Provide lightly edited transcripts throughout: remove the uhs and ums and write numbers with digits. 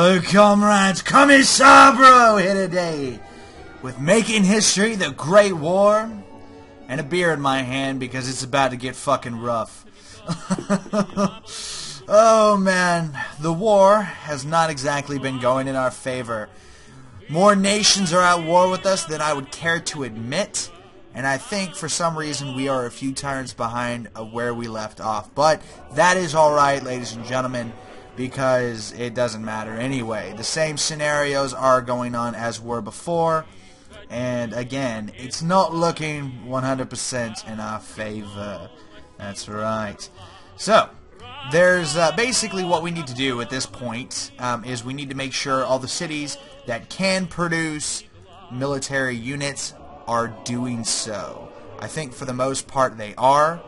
Oh, comrades, Commissabro here today with Making History, the Great War, and a beer in my hand because it's about to get fucking rough. Oh man, the war has not exactly been going in our favor. More nations are at war with us than I would care to admit, and I think for some reason we are a few turns behind of where we left off. But that is alright, ladies and gentlemen, because it doesn't matter anyway. The same scenarios are going on as were before, and again, it's not looking 100% in our favor. That's right. So, there's basically what we need to do at this point is we need to make sure all the cities that can produce military units are doing so. I think for the most part they are,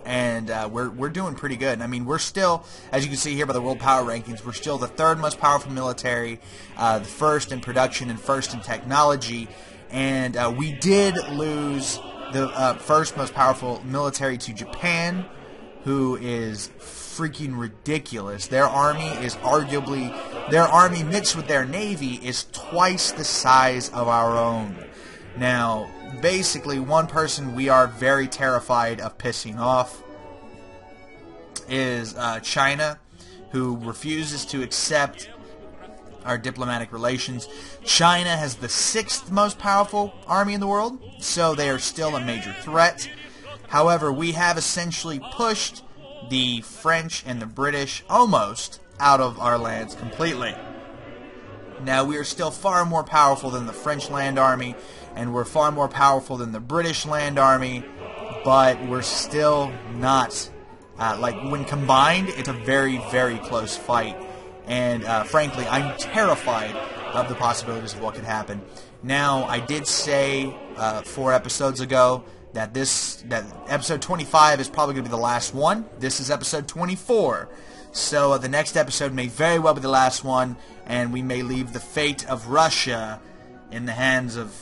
and we're doing pretty good. I mean, we're still, as you can see here by the world power rankings, we're still the third most powerful military, the first in production and first in technology, and we did lose the first most powerful military to Japan, who is freaking ridiculous. Their army is arguably, their army mixed with their navy is twice the size of our own. Now, basically, one person we are very terrified of pissing off is China, who refuses to accept our diplomatic relations. China has the 6th most powerful army in the world, so they are still a major threat. However, we have essentially pushed the French and the British almost out of our lands completely. Now, we are still far more powerful than the French land army, and we're far more powerful than the British land army, but we're still not, like, when combined, it's a very, very close fight. And, frankly, I'm terrified of the possibilities of what could happen. Now, I did say 4 episodes ago that episode 25 is probably going to be the last one. This is episode 24. So the next episode may very well be the last one, and we may leave the fate of Russia in the hands of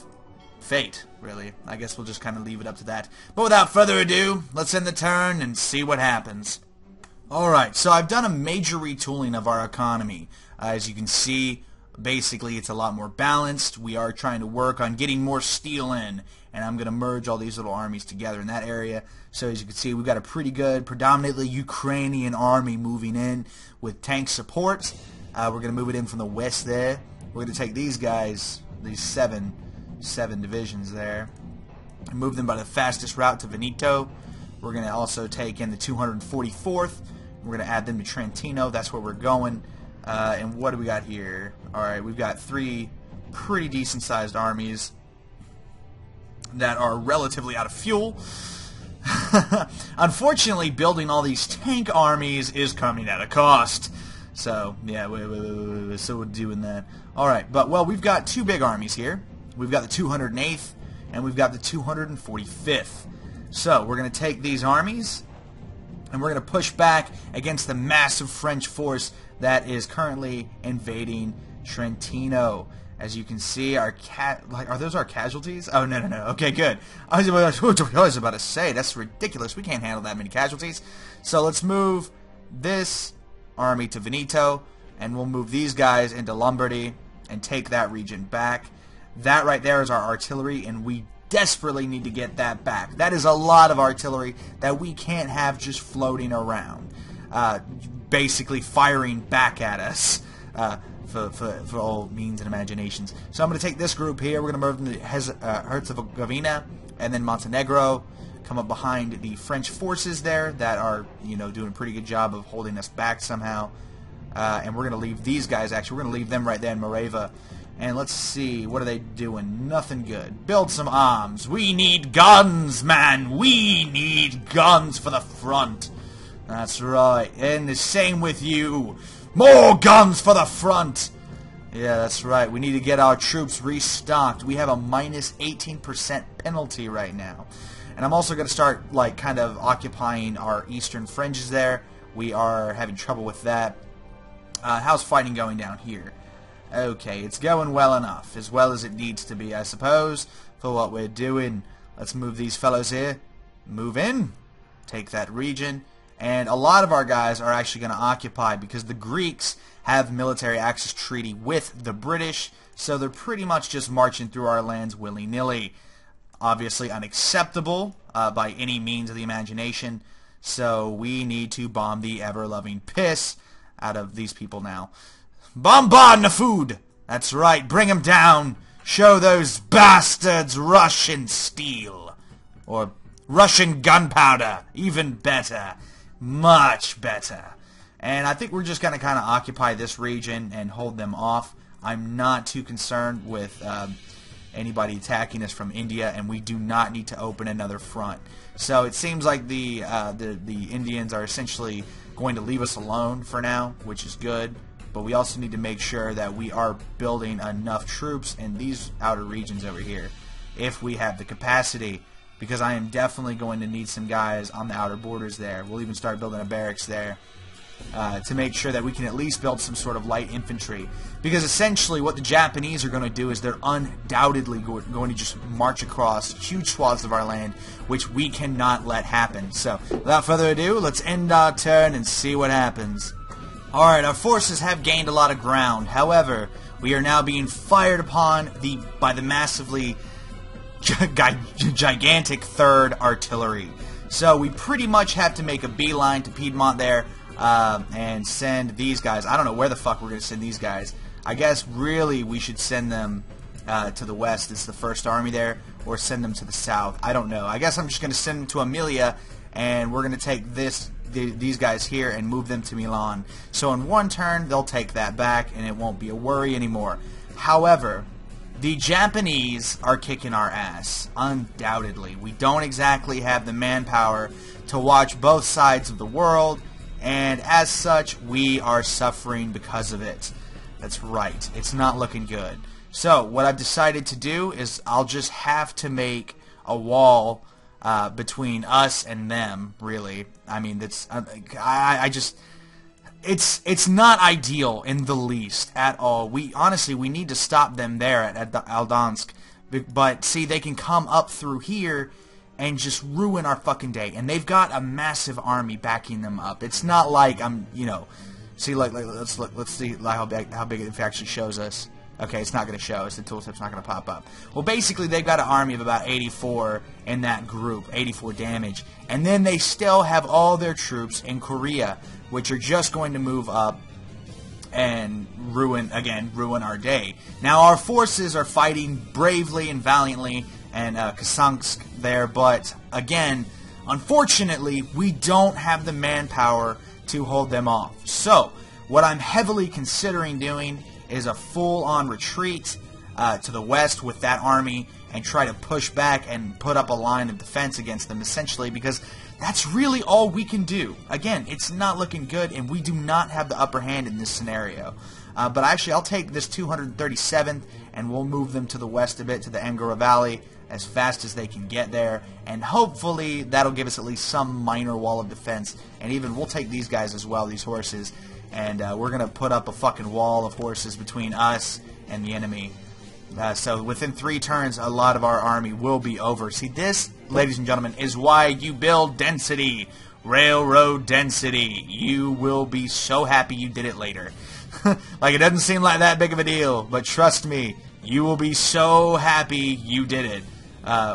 fate, really. I guess we'll just kind of leave it up to that. But without further ado, let's end the turn and see what happens. Alright, so I've done a major retooling of our economy. As you can see, basically it's a lot more balanced. We are trying to work on getting more steel in, and I'm going to merge all these little armies together in that area. So as you can see, we've got a pretty good, predominantly Ukrainian army moving in with tank support. We're going to move it in from the west there. We're going to take these guys, these seven divisions there, and move them by the fastest route to Veneto. We're going to also take in the 244th. We're going to add them to Trentino. That's where we're going. And what do we got here? Alright, we've got 3 pretty decent-sized armies that are relatively out of fuel. Unfortunately, building all these tank armies is coming at a cost. So, yeah, so we're doing that. Alright, but, well, we've got 2 big armies here. We've got the 208th, and we've got the 245th. So, we're going to take these armies, and we're going to push back against the massive French force that is currently invading Trentino. As you can see, are those our casualties? Oh, no. Okay, good. I was about to say, that's ridiculous. We can't handle that many casualties. So let's move this army to Veneto, and we'll move these guys into Lombardy and take that region back. That right there is our artillery, and we desperately need to get that back. That is a lot of artillery that we can't have just floating around, basically firing back at us. For all means and imaginations. So I'm going to take this group here. We're going to move them to Herzegovina and then Montenegro. Come up behind the French forces there that are, doing a pretty good job of holding us back somehow. And we're going to leave these guys, actually. We're going to leave them right there in Morava. And let's see, what are they doing? Nothing good. Build some arms. We need guns, man. We need guns for the front. That's right. And the same with you. More guns for the front! Yeah, that's right. We need to get our troops restocked. We have a minus 18% penalty right now. And I'm also going to start, like, kind of occupying our eastern fringes there. We are having trouble with that. How's fighting going down here? Okay, it's going well enough. As well as it needs to be, I suppose, for what we're doing. Let's move these fellows here. Move in. Take that region. And a lot of our guys are actually going to occupy because the Greeks have military access treaty with the British, so they're pretty much just marching through our lands willy-nilly. Obviously unacceptable by any means of the imagination, so we need to bomb the ever-loving piss out of these people now. Bombard the food! That's right, bring them down! Show those bastards Russian steel! Or Russian gunpowder! Even better. Much better. And I think we're just going to kind of occupy this region and hold them off. I'm not too concerned with anybody attacking us from India, and we do not need to open another front. So it seems like the Indians are essentially going to leave us alone for now, which is good. But we also need to make sure that we are building enough troops in these outer regions over here, if we have the capacity, because I am definitely going to need some guys on the outer borders there. We'll even start building a barracks there. To make sure that we can at least build some sort of light infantry. Because essentially what the Japanese are going to do is they're undoubtedly going to just march across huge swaths of our land, which we cannot let happen. So, without further ado, let's end our turn and see what happens. Alright, our forces have gained a lot of ground. However, we are now being fired upon by the massively gigantic 3rd Artillery. So we pretty much have to make a beeline to Piedmont there. And send these guys. I don't know where the fuck we're going to send these guys. I guess really we should send them to the west. It's the 1st Army there. Or send them to the south. I don't know. I guess I'm just going to send them to Amelia. And we're going to take these guys here and move them to Milan. So in one turn they'll take that back and it won't be a worry anymore. However, the Japanese are kicking our ass. Undoubtedly. We don't exactly have the manpower to watch both sides of the world. And as such, we are suffering because of it. That's right. It's not looking good. So, what I've decided to do is I'll just have to make a wall between us and them, really. I mean, that's it's not ideal in the least at all. Honestly, we need to stop them there at Aldansk. But, see, they can come up through here and just ruin our fucking day. And they've got a massive army backing them up. It's not like see, let's see how big it actually shows us. Okay, it's not going to show us. The tooltip's not going to pop up. Well, basically, they've got an army of about 84 in that group, 84 damage. And then they still have all their troops in Korea, which are just going to move up and ruin our day. Now, our forces are fighting bravely and valiantly and Kasansk there, but again, unfortunately, we don't have the manpower to hold them off. So, what I'm heavily considering doing is a full-on retreat to the west with that army and try to push back and put up a line of defense against them, essentially, because that's really all we can do. Again, it's not looking good, and we do not have the upper hand in this scenario. But actually, I'll take this 237th, and we'll move them to the west a bit, to the Angora Valley, as fast as they can get there, and hopefully that'll give us at least some minor wall of defense. And even we'll take these guys as well, these horses, and we're gonna put up a fucking wall of horses between us and the enemy. So within 3 turns, a lot of our army will be over. See, this, ladies and gentlemen, is why you build density, railroad density. You will be so happy you did it later. Like, it doesn't seem like that big of a deal, but trust me, you will be so happy you did it.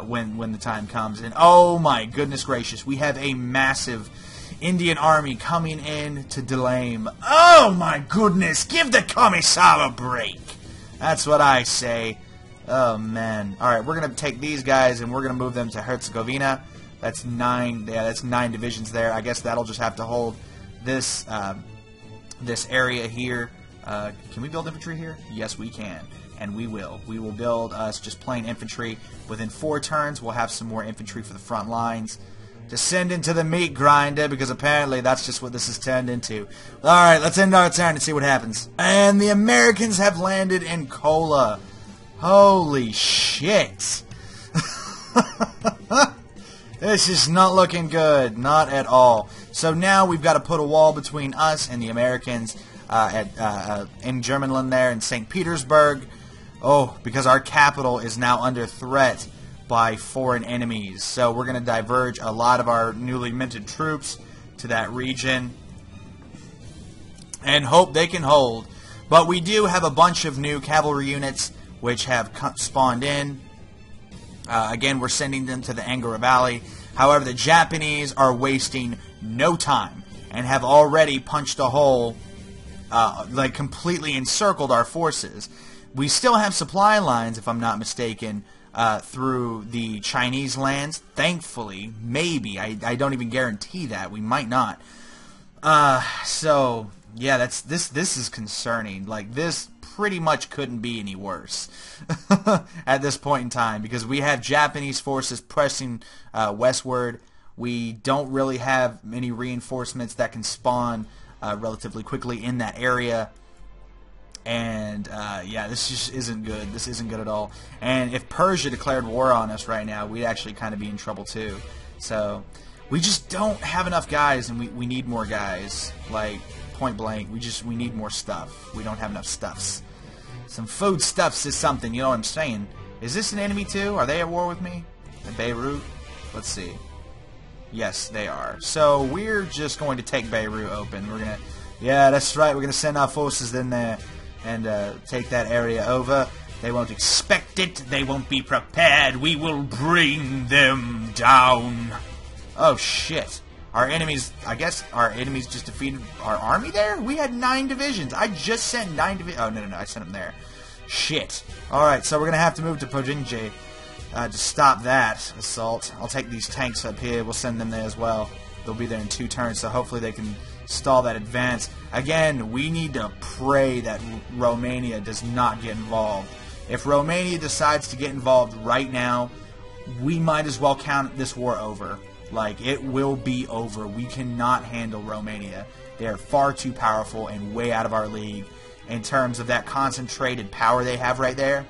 When the time comes. And oh my goodness gracious, we have a massive Indian army coming in to Delame. Oh my goodness, give the Commissar a break. That's what I say. Oh man. Alright, we're going to take these guys and we're going to move them to Herzegovina. That's 9, yeah, that's 9 divisions there. I guess that'll just have to hold this, this area here. Can we build infantry here? Yes, we can. And we will. We will build us just plain infantry. Within 4 turns, we'll have some more infantry for the front lines to send into the meat grinder, because apparently that's just what this has turned into. Alright, let's end our turn and see what happens. And the Americans have landed in Kola. Holy shit. This is not looking good. Not at all. So now we've got to put a wall between us and the Americans in Germanland there in St. Petersburg. Oh, because our capital is now under threat by foreign enemies. So we're going to diverge a lot of our newly minted troops to that region and hope they can hold. But we do have a bunch of new cavalry units which have spawned in. Again, we're sending them to the Angora Valley. However, the Japanese are wasting no time and have already punched a hole, like completely encircled our forces. We still have supply lines, if I'm not mistaken, through the Chinese lands. Thankfully, maybe. I don't even guarantee that. We might not. So yeah, this is concerning. Like, this pretty much couldn't be any worse at this point in time, because we have Japanese forces pressing westward. We don't really have any reinforcements that can spawn relatively quickly in that area. And yeah, this just isn't good. This isn't good at all. And if Persia declared war on us right now, we'd actually kind of be in trouble too. So we just don't have enough guys, and we need more guys. Like, point blank, we need more stuff. We don't have enough stuffs. Some food stuffs is something, you know what I'm saying? Is this an enemy too? Are they at war with me? In Beirut? Let's see. Yes, they are. So we're just going to take Beirut open. We're gonna, yeah, that's right. We're gonna send our forces in there and take that area over. They won't expect it. They won't be prepared. We will bring them down. Oh shit. Our enemies, I guess our enemies just defeated our army there? We had 9 divisions. I just sent 9 divisions. Oh, no, I sent them there. Shit. Alright, so we're going to have to move to Pojinje to stop that assault. I'll take these tanks up here. We'll send them there as well. They'll be there in 2 turns, so hopefully they can stall that advance. Again, we need to pray that Romania does not get involved. If Romania decides to get involved right now, we might as well count this war over. Like, it will be over. We cannot handle Romania. They are far too powerful and way out of our league. In terms of that concentrated power they have right there,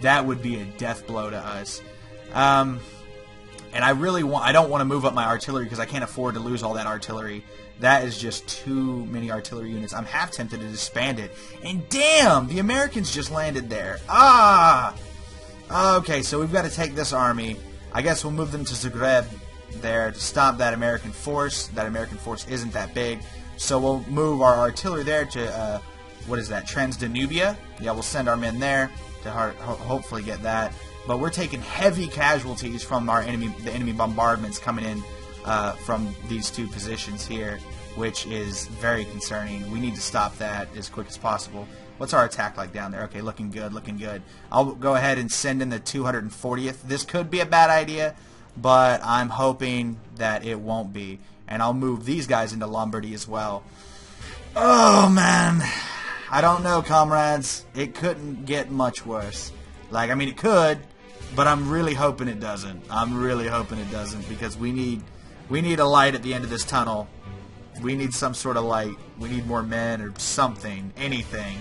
that would be a death blow to us. And I don't want to move up my artillery because I can't afford to lose all that artillery. That is just too many artillery units. I'm half tempted to disband it. And damn, the Americans just landed there. Ah! Okay, so we've got to take this army. I guess we'll move them to Zagreb there to stop that American force. That American force isn't that big, so we'll move our artillery there to what is that, Transdanubia? Yeah, we'll send our men there to hopefully get that. But we're taking heavy casualties from the enemy bombardments coming in from these 2 positions here, which is very concerning. We need to stop that as quick as possible. What's our attack like down there? Okay, looking good, looking good. I'll go ahead and send in the 240th. This could be a bad idea, but I'm hoping that it won't be. And I'll move these guys into Lombardy as well. Oh, man. I don't know, comrades. It couldn't get much worse. Like, I mean, it could, but I'm really hoping it doesn't. I'm really hoping it doesn't, because we need a light at the end of this tunnel. We need some sort of light. We need more men or something, anything.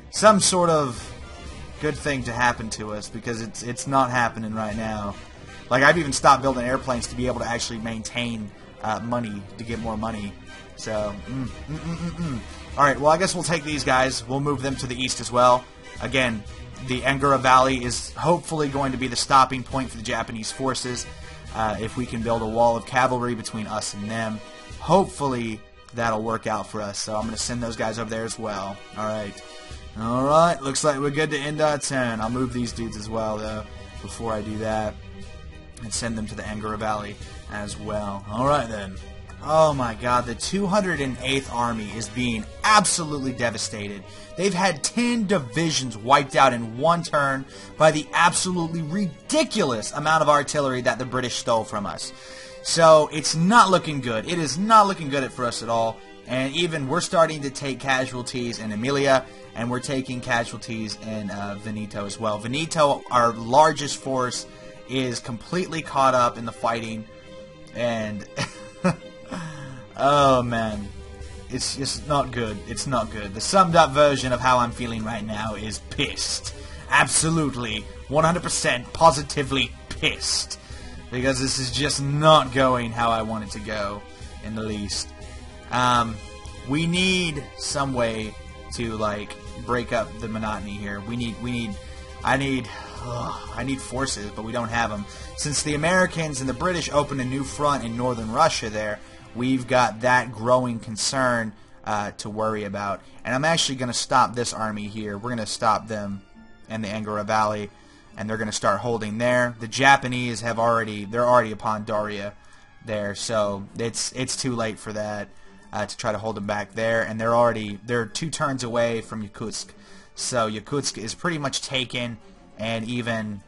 Some sort of good thing to happen to us, because it's not happening right now. Like, I've even stopped building airplanes to be able to actually maintain money, to get more money. So, Alright, well, I guess we'll take these guys. We'll move them to the east as well. Again, the Angora Valley is hopefully going to be the stopping point for the Japanese forces. If we can build a wall of cavalry between us and them, hopefully that'll work out for us. So I'm going to send those guys over there as well. Alright, looks like we're good to end our turn. I'll move these dudes as well, though, before I do that, and send them to the Angora Valley as well. Alright then. Oh my god, the 208th Army is being absolutely devastated. They've had 10 divisions wiped out in 1 turn by the absolutely ridiculous amount of artillery that the British stole from us. So it's not looking good. It is not looking good for us at all. And even we're starting to take casualties in Emilia, and we're taking casualties in Veneto as well. Veneto, our largest force, is completely caught up in the fighting, and oh man, it's just not good. It's not good. The summed up version of how I'm feeling right now is pissed. Absolutely, 100% positively pissed. Because this is just not going how I want it to go, in the least. We need some way to, like, break up the monotony here. I need forces, but we don't have them. Since the Americans and the British opened a new front in northern Russia there, we've got that growing concern to worry about. And I'm actually going to stop this army here. We're going to stop them in the Angora Valley, and they're going to start holding there. The Japanese they're already upon Daria there, so it's too late for that to try to hold them back there. And they're 2 turns away from Yakutsk, so Yakutsk is pretty much taken. And even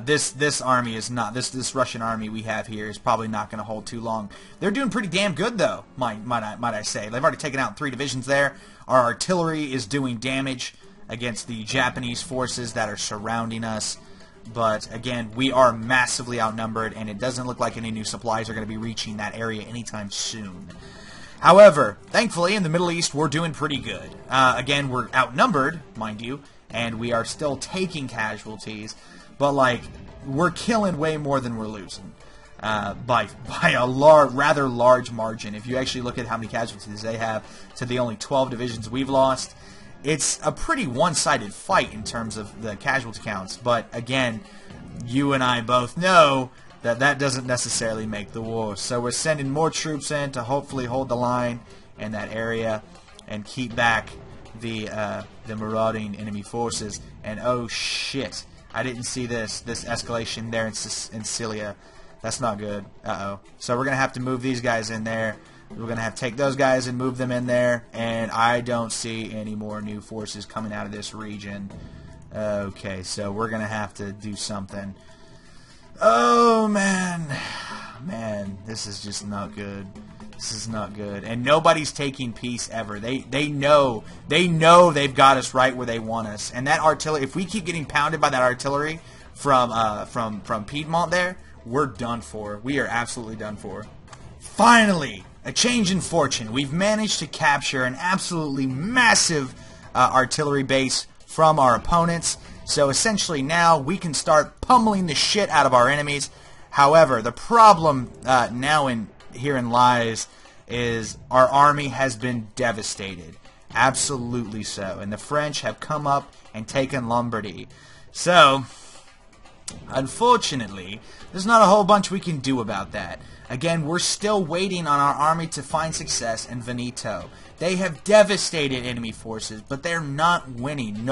this army is not, this Russian army we have here is probably not going to hold too long. They're doing pretty damn good though, might I say. They've already taken out 3 divisions there. Our artillery is doing damage against the Japanese forces that are surrounding us. But again, we are massively outnumbered, and it doesn't look like any new supplies are going to be reaching that area anytime soon. However, thankfully in the Middle East we're doing pretty good. Again, we're outnumbered, mind you, and we are still taking casualties. But like, we're killing way more than we're losing by a rather large margin. If you actually look at how many casualties they have to the only 12 divisions we've lost, it's a pretty one-sided fight in terms of the casualty counts. But again, you and I both know that that doesn't necessarily make the war. So we're sending more troops in to hopefully hold the line in that area and keep back the marauding enemy forces. And oh shit, I didn't see this escalation there in Sicilia. That's not good. Uh-oh. So we're going to have to move these guys in there. We're going to have to take those guys and move them in there. And I don't see any more new forces coming out of this region. Okay, so we're going to have to do something. Oh, man. Man, this is just not good. This is not good. And nobody's taking peace ever. They know they've got us right where they want us. And that artillery, if we keep getting pounded by that artillery from Piedmont there, we're done for. We are absolutely done for. Finally, a change in fortune. We've managed to capture an absolutely massive artillery base from our opponents. So essentially now we can start pummeling the shit out of our enemies. However, the problem herein lies is our army has been devastated. Absolutely so. And the French have come up and taken Lombardy. So, unfortunately, there's not a whole bunch we can do about that. Again, we're still waiting on our army to find success in Veneto. They have devastated enemy forces, but they're not winning.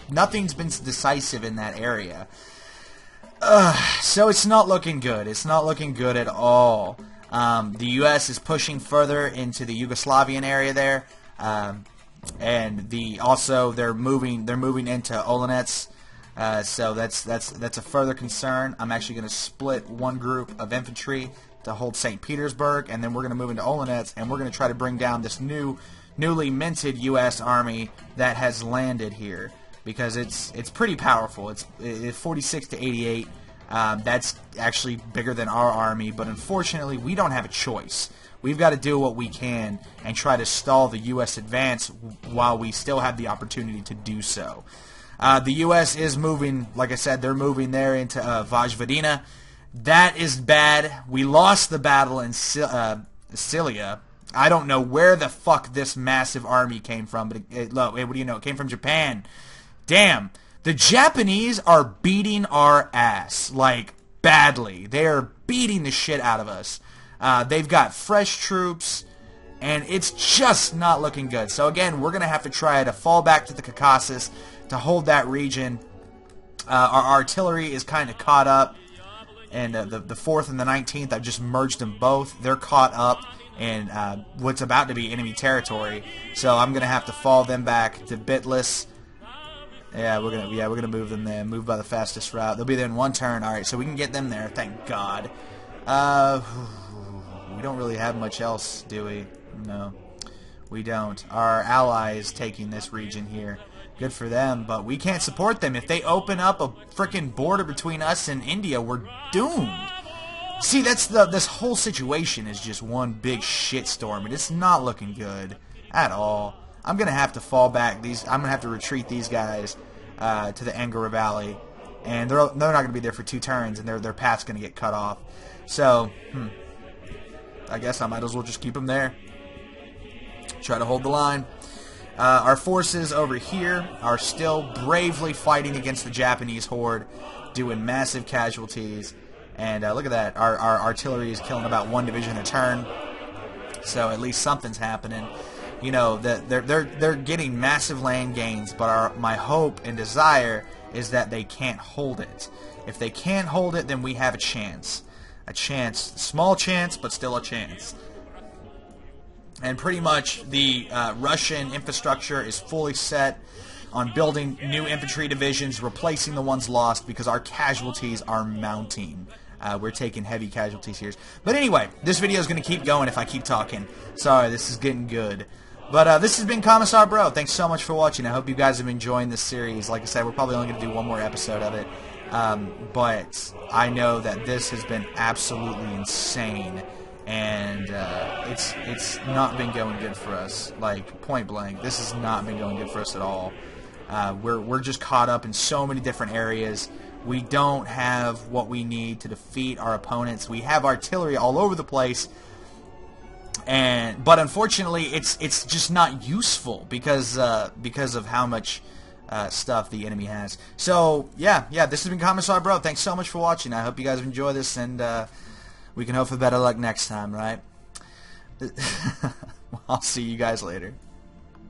Nothing's been decisive in that area. So it's not looking good. It's not looking good at all. The U.S. is pushing further into the Yugoslavian area there, and they're moving into Olonets. So that's a further concern. I'm actually going to split one group of infantry to hold St. Petersburg, and then we're going to move into Olonets, and we're going to try to bring down this newly minted U.S. army that has landed here, because it's pretty powerful. It's 46 to 88. That's actually bigger than our army, but unfortunately we don't have a choice. We've got to do what we can and try to stall the U.S. advance while we still have the opportunity to do so. The U.S. is moving, like I said, they're moving there into Vojvodina. That is bad. We lost the battle in Sicilia. I don't know where the fuck this massive army came from, but what do you know? It came from Japan. Damn. The Japanese are beating our ass, like, badly. They are beating the shit out of us. They've got fresh troops, and it's just not looking good. So again, we're going to have to try to fall back to the Caucasus to hold that region. Our artillery is kind of caught up, and the 4th and the 19th, I've just merged them both. They're caught up in what's about to be enemy territory. So I'm going to have to fall them back to Bitlis. Yeah, we're gonna move them there. Move by the fastest route. They'll be there in one turn. All right, so we can get them there. Thank God. We don't really have much else, do we? No, we don't. Our ally is taking this region here. Good for them, but we can't support them. If they open up a frickin' border between us and India, we're doomed. See, this whole situation is just one big shitstorm, and it's not looking good at all. I'm gonna have to fall back. I'm gonna have to retreat these guys to the Angora Valley, and they're not gonna be there for 2 turns, and their path's gonna get cut off. So, I guess I might as well just keep them there. Try to hold the line. Our forces over here are still bravely fighting against the Japanese horde, doing massive casualties. And look at that. Our artillery is killing about 1 division a turn. so at least something's happening. You know, that they're getting massive land gains, but my hope and desire is that they can't hold it. If they can't hold it, then we have a chance. A chance, small chance, but still a chance. And pretty much the Russian infrastructure is fully set on building new infantry divisions, replacing the ones lost, because our casualties are mounting. We're taking heavy casualties here. But anyway, this video is going to keep going if I keep talking. Sorry, this is getting good. But this has been Commissar Bro. Thanks so much for watching. I hope you guys have been enjoying this series. Like I said, we're probably only going to do one more episode of it. But I know that this has been absolutely insane. And it's not been going good for us. Like, point blank, this has not been going good for us at all. We're just caught up in so many different areas. We don't have what we need to defeat our opponents. We have artillery all over the place, but unfortunately, it's just not useful because of how much stuff the enemy has. So yeah, this has been Commissar Bro. Thanks so much for watching. I hope you guys enjoy this, and we can hope for better luck next time, right? I'll see you guys later.